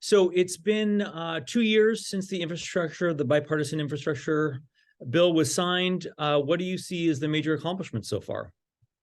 So it's been 2 years since the bipartisan infrastructure bill was signed. What do you see as the major accomplishments so far?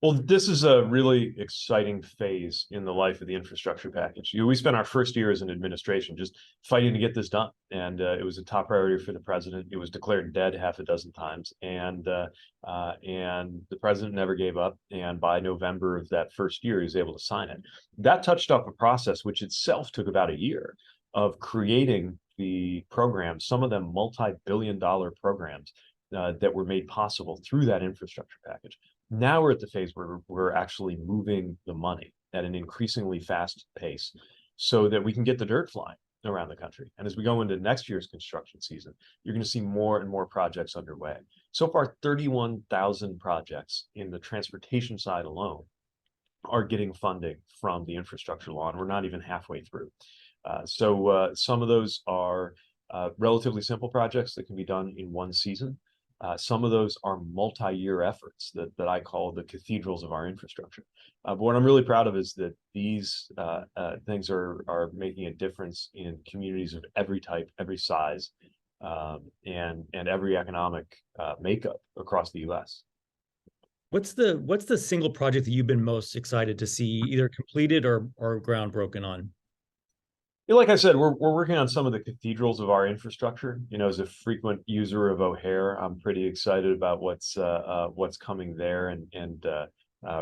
Well, this is a really exciting phase in the life of the infrastructure package. We spent our first year as an administration just fighting to get this done, and it was a top priority for the president. It was declared dead half a dozen times, and the president never gave up. And by November of that first year, he was able to sign it. That touched off a process which itself took about a year of creating the programs, some of them multi-billion-dollar programs that were made possible through that infrastructure package. Now we're at the phase where we're actually moving the money at an increasingly fast pace so that we can get the dirt flying around the country. And as we go into next year's construction season, you're going to see more and more projects underway. So far, 31,000 projects in the transportation side alone are getting funding from the infrastructure law, and we're not even halfway through. So some of those are relatively simple projects that can be done in one season. Some of those are multi-year efforts that I call the cathedrals of our infrastructure. But what I'm really proud of is that these things are making a difference in communities of every type, every size, and every economic makeup across the U.S. What's the single project that you've been most excited to see either completed or ground broken on? Like I said, we're working on some of the cathedrals of our infrastructure. As a frequent user of O'Hare, I'm pretty excited about what's coming there, and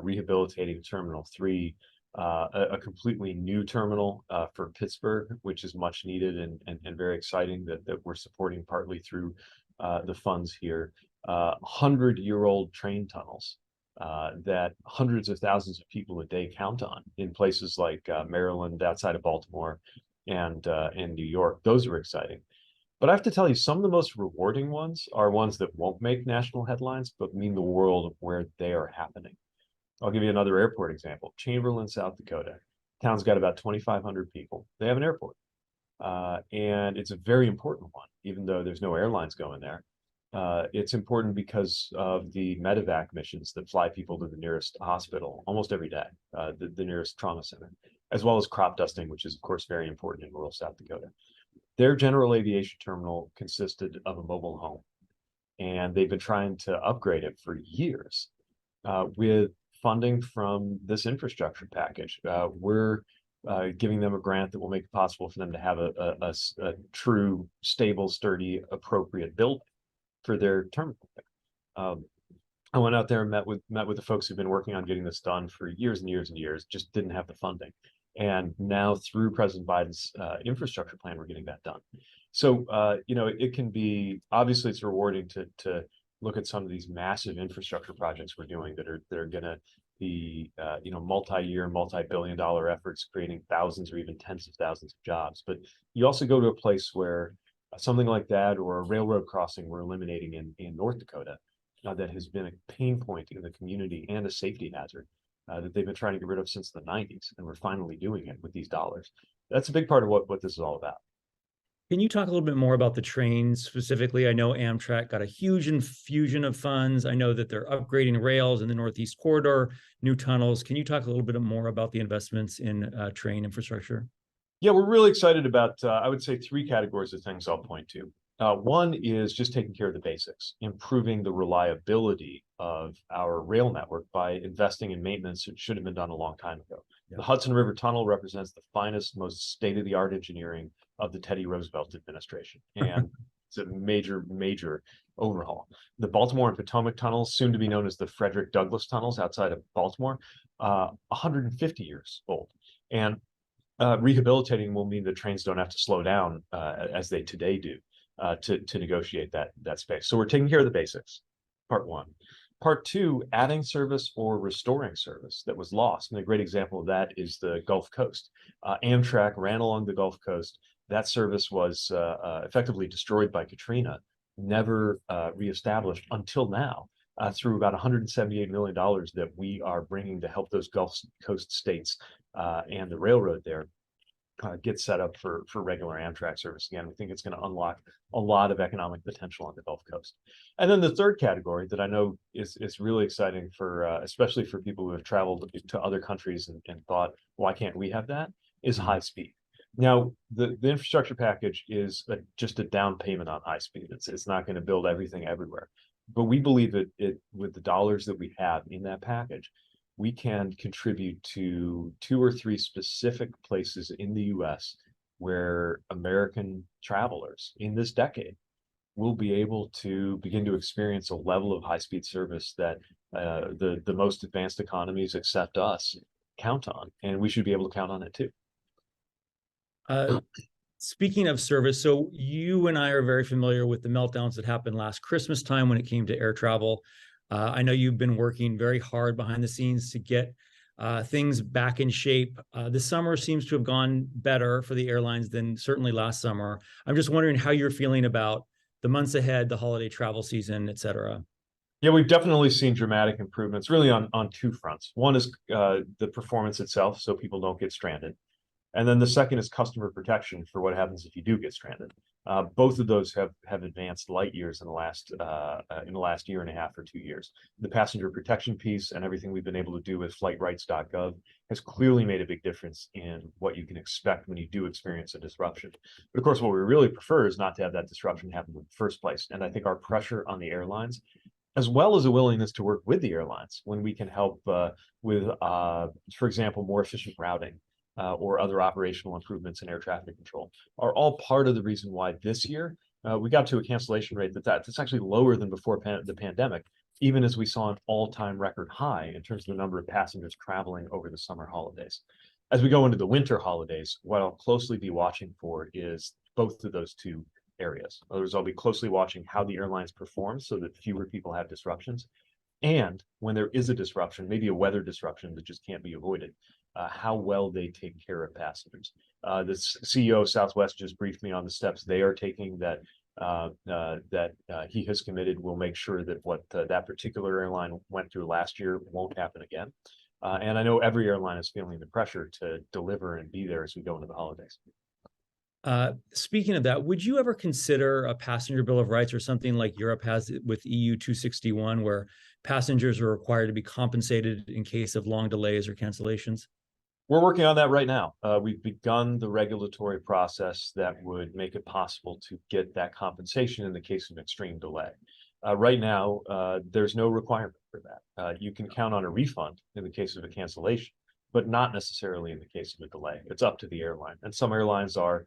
rehabilitating Terminal 3, a completely new terminal for Pittsburgh, which is much needed and very exciting that we're supporting partly through the funds here. 100-year-old train tunnels that hundreds of thousands of people a day count on in places like Maryland, outside of Baltimore, and New York. Those are exciting. But I have to tell you, some of the most rewarding ones are ones that won't make national headlines, but mean the world of where they are happening. I'll give you another airport example. Chamberlain, South Dakota. Town's got about 2,500 people. They have an airport. And it's a very important one, even though there's no airlines going there. It's important because of the medevac missions that fly people to the nearest hospital almost every day, the nearest trauma center, as well as crop dusting, which is, of course, very important in rural South Dakota. Their general aviation terminal consisted of a mobile home, and they've been trying to upgrade it for years with funding from this infrastructure package. We're giving them a grant that will make it possible for them to have a true, stable, sturdy, appropriate building for their terminal. I went out there and met with the folks who've been working on getting this done for years and years and years, just didn't have the funding. And now through President Biden's infrastructure plan, we're getting that done. So, it can be, obviously it's rewarding to look at some of these massive infrastructure projects we're doing that are going to be, multi-year, multi-billion-dollar efforts, creating thousands or even tens of thousands of jobs. But you also go to a place where something like that, or a railroad crossing we're eliminating in North Dakota, that has been a pain point in the community and a safety hazard that they've been trying to get rid of since the 90s, and we're finally doing it with these dollars. That's a big part of what this is all about. Can you talk a little bit more about the trains specifically? I know Amtrak got a huge infusion of funds. I know that they're upgrading rails in the Northeast Corridor, new tunnels. Can you talk a little bit more about the investments in train infrastructure? Yeah, we're really excited about, I would say, three categories of things I'll point to. One is just taking care of the basics, improving the reliability of our rail network by investing in maintenance that should have been done a long time ago. Yeah. The Hudson River Tunnel represents the finest, most state-of-the-art engineering of the Teddy Roosevelt administration, and it's a major, major overhaul. The Baltimore and Potomac tunnels, soon to be known as the Frederick Douglass tunnels outside of Baltimore, 150 years old. And rehabilitating will mean that trains don't have to slow down as they today do. To negotiate that space. So we're taking care of the basics, part one. Part two, adding service or restoring service that was lost. And a great example of that is the Gulf Coast. Amtrak ran along the Gulf Coast. That service was effectively destroyed by Katrina, never reestablished until now, through about $178 million that we are bringing to help those Gulf Coast states and the railroad there get set up for regular Amtrak service again. We think it's going to unlock a lot of economic potential on the Gulf Coast. And then the third category that I know is really exciting for, especially for people who have traveled to other countries and thought, why can't we have that, is high speed. Now, the infrastructure package is just a down payment on high speed. It's not going to build everything everywhere, but we believe it with the dollars that we have in that package, we can contribute to 2 or 3 specific places in the U.S. where American travelers in this decade will be able to begin to experience a level of high speed service that the most advanced economies except us count on, and we should be able to count on it too. Uh, Speaking of service, so you and I are very familiar with the meltdowns that happened last Christmas time when it came to air travel. I know you've been working very hard behind the scenes to get things back in shape. This summer seems to have gone better for the airlines than certainly last summer. I'm just wondering how you're feeling about the months ahead, the holiday travel season, et cetera. Yeah, we've definitely seen dramatic improvements, really on 2 fronts. One is the performance itself, so people don't get stranded. And then the second is customer protection for what happens if you do get stranded. Both of those have advanced light years in the last year and a half or 2 years. The passenger protection piece and everything we've been able to do with flightrights.gov has clearly made a big difference in what you can expect when you do experience a disruption. But of course, what we really prefer is not to have that disruption happen in the first place. And I think our pressure on the airlines, as well as a willingness to work with the airlines when we can help with, for example, more efficient routing or other operational improvements in air traffic control, are all part of the reason why this year we got to a cancellation rate that's actually lower than before the pandemic, even as we saw an all-time record high in terms of the number of passengers traveling over the summer holidays. As we go into the winter holidays, what I'll closely be watching for is both of those two areas. In other words, I'll be closely watching how the airlines perform so that fewer people have disruptions. And when there is a disruption, maybe a weather disruption that just can't be avoided, how well they take care of passengers. The CEO of Southwest just briefed me on the steps they are taking that he has committed will make sure that what that particular airline went through last year won't happen again. And I know every airline is feeling the pressure to deliver and be there as we go into the holidays. Speaking of that, would you ever consider a passenger bill of rights or something like Europe has with EU 261, where passengers are required to be compensated in case of long delays or cancellations? We're working on that right now. We've begun the regulatory process that would make it possible to get that compensation in the case of extreme delay. Right now, there's no requirement for that. You can count on a refund in the case of a cancellation, but not necessarily in the case of a delay. It's up to the airline. And some airlines are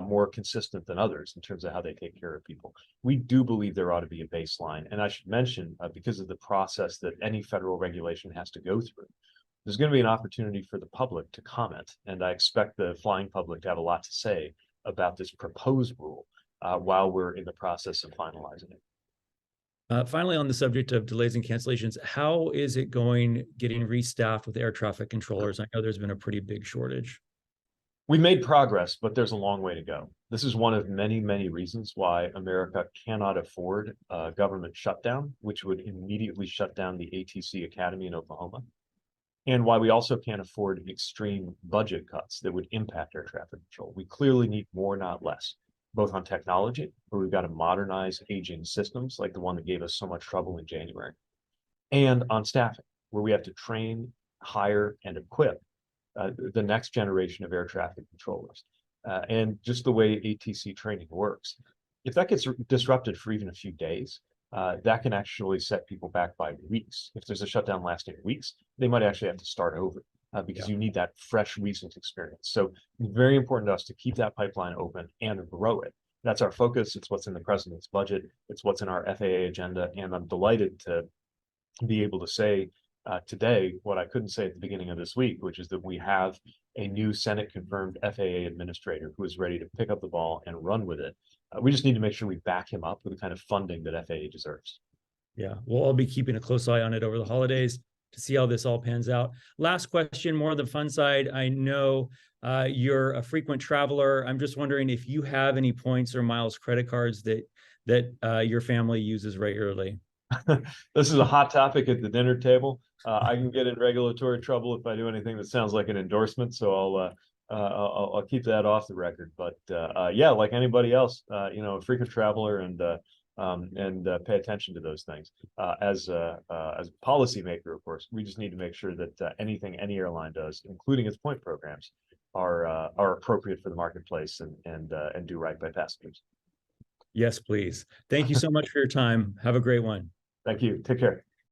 more consistent than others in terms of how they take care of people. We do believe there ought to be a baseline. And I should mention, because of the process that any federal regulation has to go through, there's going to be an opportunity for the public to comment. And I expect the flying public to have a lot to say about this proposed rule while we're in the process of finalizing it. Finally, on the subject of delays and cancellations, how is it going getting restaffed with air traffic controllers? I know there's been a pretty big shortage. We made progress, but there's a long way to go. This is one of many, many reasons why America cannot afford a government shutdown, which would immediately shut down the ATC Academy in Oklahoma, and why we also can't afford extreme budget cuts that would impact air traffic control. We clearly need more, not less, both on technology, where we've got to modernize aging systems like the one that gave us so much trouble in January, and on staffing, where we have to train, hire, and equip the next generation of air traffic controllers. And just the way ATC training works, if that gets disrupted for even a few days, that can actually set people back by weeks. If there's a shutdown lasting weeks, they might actually have to start over because you need that fresh, recent experience. So it's very important to us to keep that pipeline open and grow it. That's our focus. It's what's in the president's budget. It's what's in our FAA agenda. And I'm delighted to be able to say today what I couldn't say at the beginning of this week, which is that we have a new Senate-confirmed FAA administrator who is ready to pick up the ball and run with it. We just need to make sure we back him up with the kind of funding that FAA deserves. Yeah, we'll all be keeping a close eye on it over the holidays to see how this all pans out. Last question, more on the fun side. I know you're a frequent traveler. I'm just wondering if you have any points or miles credit cards that your family uses regularly. This is a hot topic at the dinner table. I can get in regulatory trouble if I do anything that sounds like an endorsement, so I'll keep that off the record. But yeah, like anybody else, a frequent traveler and pay attention to those things. As a policymaker, of course, we just need to make sure that anything any airline does, including its point programs, are appropriate for the marketplace and do right by passengers. Yes, please. Thank you so much for your time. Have a great one. Thank you. Take care.